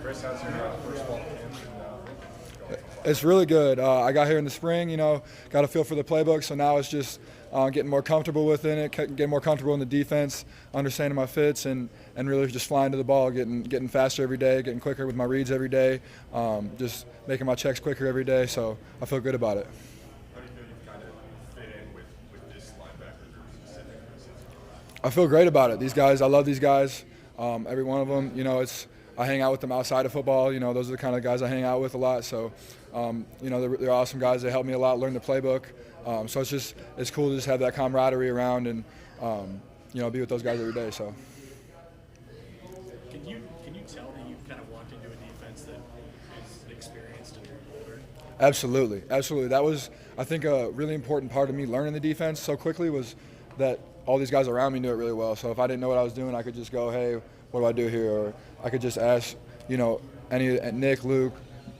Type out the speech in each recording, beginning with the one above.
Chris, how's your first fall camp going? It's really good. I got here in the spring, got a feel for the playbook, so now it's just getting more comfortable within it, getting more comfortable in the defense, understanding my fits, and really just flying to the ball, getting faster every day, getting quicker with my reads every day, just making my checks quicker every day, so I feel good about it. How do you feel you've kind of fit in with this linebacker group specifically? I feel great about it. These guys, I love these guys, every one of them. I hang out with them outside of football. Those are the kind of guys I hang out with a lot. So, they're awesome guys. They help me a lot, learn the playbook. So it's cool to just have that camaraderie around and, be with those guys every day. So. Can you tell that you kind of walked into a defense that is experienced and older? Absolutely. That was, I think, a really important part of me learning the defense so quickly was that all these guys around me knew it really well. So if I didn't know what I was doing, I could just go, hey, what do I do here? Or I could just ask, any Nick, Luke,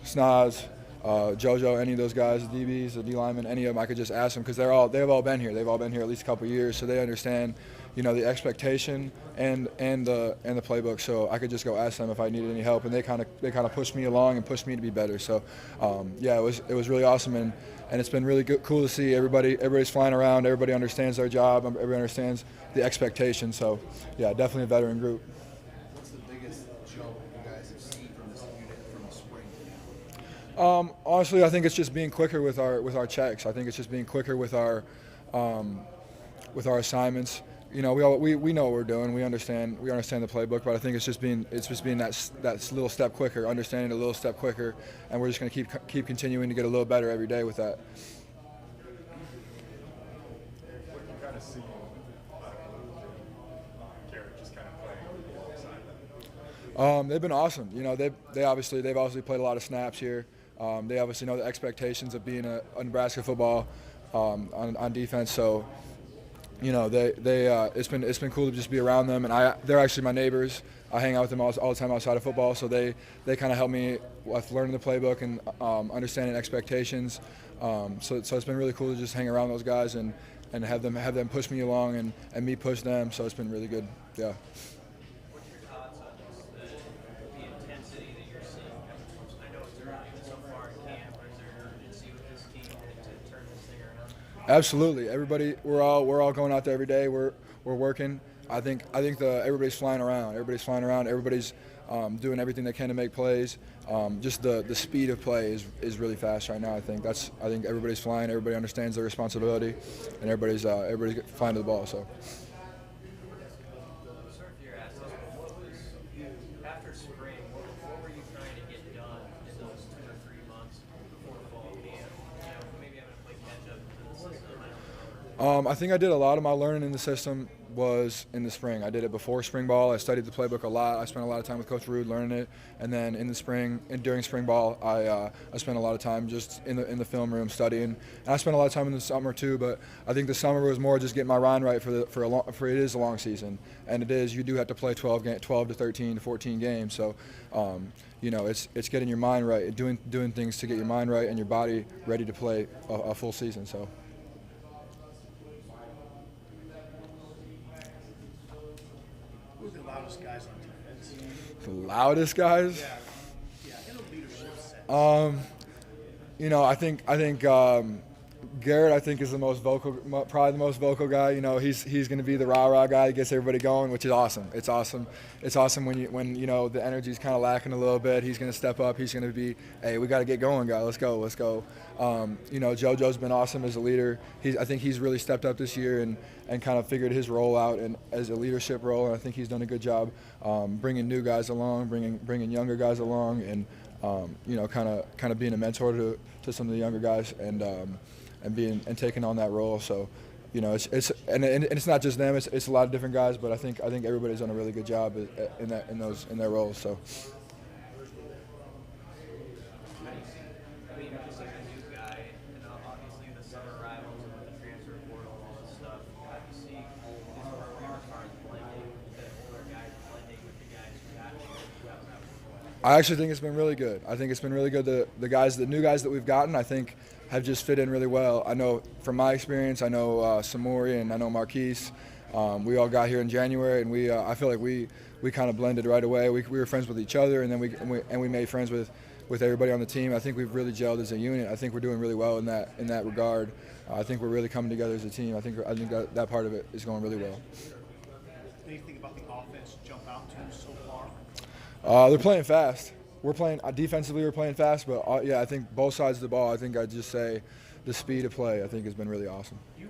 Snaz, JoJo, any of those guys, the DBs, the D linemen, any of them, I could just ask them because they've all been here. They've all been here at least a couple of years, so they understand, the expectation and the playbook. So I could just go ask them if I needed any help, and they kind of pushed me along and pushed me to be better. So it was really awesome, and it's been really cool to see everybody's flying around. Everybody understands their job. Everybody understands the expectation. So yeah, definitely a veteran group. What's the biggest jump you guys have seen from this unit from the spring? Honestly, I think it's just being quicker with our checks. I think it's just being quicker with our assignments. We know what we're doing. We understand the playbook, but I think it's just being that little step quicker, understanding a little step quicker, and we're just going to keep continuing to get a little better every day with that. What do you kind of see Garrett just kind of playing alongside them? They've been awesome. They've obviously played a lot of snaps here. They obviously know the expectations of being a Nebraska football on defense. So, it's been cool to just be around them, and they're actually my neighbors. I hang out with them all the time outside of football, so they kind of help me with learning the playbook and understanding expectations. So it's been really cool to just hang around those guys and have them push me along and me push them. So it's been really good. Yeah. What's your thoughts on the intensity that you're seeing? I know it's early so far in camp, but is there urgency with this team to turn this thing around? Absolutely. Everybody, we're all going out there every day. We're working. I think everybody's flying around. Everybody's doing everything they can to make plays. Just the speed of play is really fast right now. I think everybody's flying. Everybody understands their responsibility, and everybody's flying to the ball. So. After spring, what were you trying to get done in those 2 or 3 months before fall camp? Maybe having to play catch up to the system. I don't know. I think I did a lot of my learning in the system was in the spring. I did it before spring ball. I studied the playbook a lot. I spent a lot of time with Coach Rude learning it, and then in the spring and during spring ball, I spent a lot of time just in the film room studying. And I spent a lot of time in the summer too. But I think the summer was more just getting my mind right for it is a long season, and you do have to play 12 to 13 to 14 games. So, it's getting your mind right, doing things to get your mind right and your body ready to play a full season. So. Who's the loudest guys on defense? The loudest guys? Yeah, in a leadership sense. I think Garrett, I think, is the most vocal, probably the most vocal guy. He's going to be the rah-rah guy that gets everybody going, which is awesome. It's awesome when the energy's kind of lacking a little bit. He's going to step up. He's going to be, hey, we got to get going, guys. Let's go. JoJo's been awesome as a leader. I think he's really stepped up this year and kind of figured his role out and as a leadership role. And I think he's done a good job bringing new guys along, bringing younger guys along, and kind of being a mentor to some of the younger guys and taking on that role. So, it's not just them. It's a lot of different guys, but I think everybody's done a really good job in their roles. So. Just like a new guy, and obviously the summer rivals and with the transfer portal and all this stuff, how do you see this where we are as far as blending, the older guys blending with the guys who got here? I actually think it's been really good. I think it's been really good. The new guys that we've gotten, I think, have just fit in really well. I know from my experience, I know Samori and I know Marquise. We all got here in January, and I feel like we kind of blended right away. We were friends with each other, and then we made friends with everybody on the team. I think we've really gelled as a unit. I think we're doing really well in that regard. I think we're really coming together as a team. I think that part of it is going really well. Anything about the offense jump out to you so far? They're playing fast. We're playing defensively. We're playing fast, but yeah, I think both sides of the ball. I think I'd just say the speed of play, I think, has been really awesome. You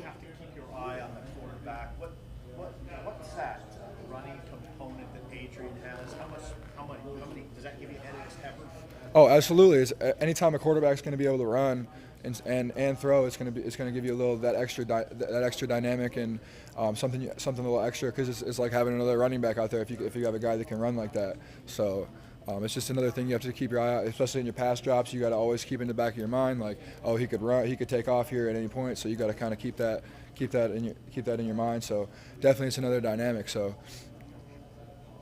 have to keep your eye on the quarterback. What's that running component that Adrian has? How many does that give you headaches ever? Oh, absolutely. Anytime a quarterback's going to be able to run and throw, it's going to give you a little that extra dynamic and something a little extra, because it's like having another running back out there if you have a guy that can run like that. So it's just another thing you have to keep your eye out, especially in your pass drops. You got to always keep in the back of your mind, like, oh, he could run, he could take off here at any point. So you got to kind of keep that in your mind. So definitely it's another dynamic. So.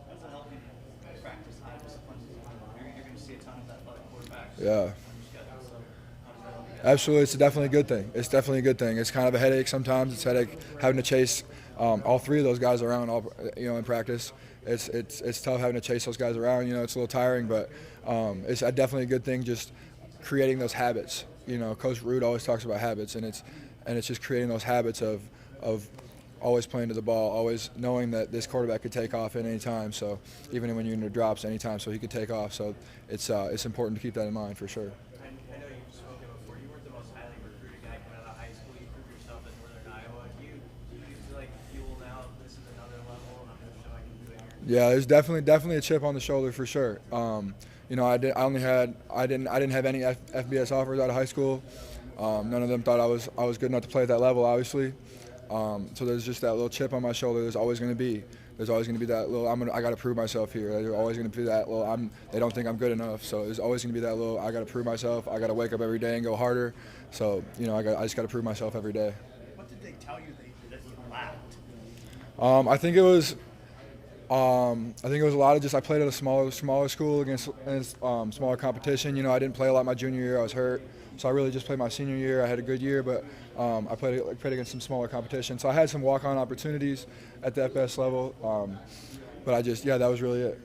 Does it help you practice high discipline? You're going to see a ton of athletic quarterbacks. Yeah. Absolutely, it's definitely a good thing. It's definitely a good thing. It's kind of a headache sometimes. It's a headache having to chase all three of those guys around, in practice. It's tough having to chase those guys around. It's a little tiring, but it's definitely a good thing. Just creating those habits. Coach Root always talks about habits, and it's just creating those habits of always playing to the ball, always knowing that this quarterback could take off at any time. So even when you're in the drops, anytime, so he could take off. So it's important to keep that in mind for sure. I know you've spoken before. You weren't the most highly recruited guy coming out of high school. You proved yourself in Northern Iowa. Do you feel like fuel now? This is another level, and I'm going to show I can do it here. Yeah, there's definitely a chip on the shoulder for sure. I didn't have any FBS offers out of high school. None of them thought I was good enough to play at that level, obviously. So there's just that little chip on my shoulder. There's always going to be that little. I got to prove myself here. There's always going to be that little. They don't think I'm good enough. So there's always going to be that little. I got to prove myself. I got to wake up every day and go harder. So I just got to prove myself every day. What did they tell you that you lacked? I think it was a lot of just I played at a smaller school against smaller competition. I didn't play a lot my junior year. I was hurt, so I really just played my senior year. I had a good year, but I played against some smaller competition. So I had some walk-on opportunities at the FBS level, but that was really it.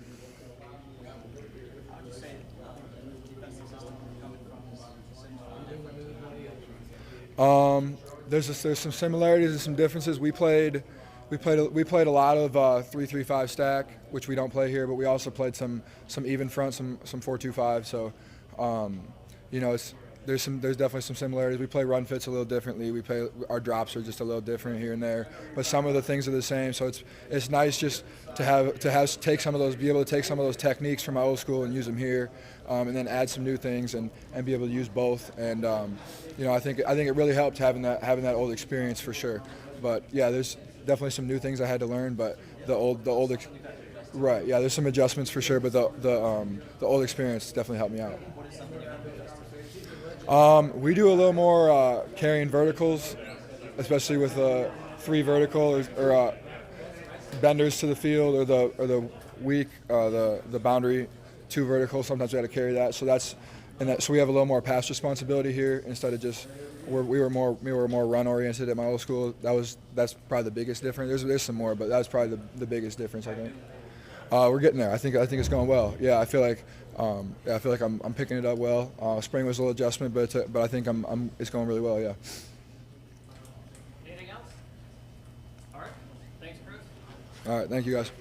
There's some similarities and some differences. We played a lot of 3-3-5 stack, which we don't play here, but we also played some even front, some 4-2-5. So, there's definitely some similarities. We play run fits a little differently. Our drops are just a little different here and there, but some of the things are the same. So it's nice just to be able to take some of those techniques from my old school and use them here, and then add some new things and be able to use both. And I think it really helped having that old experience for sure. But yeah, there's definitely some new things I had to learn, but right, yeah, there's some adjustments for sure, but the old experience definitely helped me out. We do a little more carrying verticals, especially with 3 vertical or benders to the field, or the weak the boundary 2 vertical. Sometimes we had to carry that, so so we have a little more pass responsibility here instead of just. We were more run oriented at my old school. That's probably the biggest difference. There's some more, but that's probably the biggest difference, I think. We're getting there. I think it's going well. Yeah, I feel like I'm picking it up well. Spring was a little adjustment, but I think it's going really well. Yeah. Anything else? All right. Thanks, Chris. All right. Thank you guys.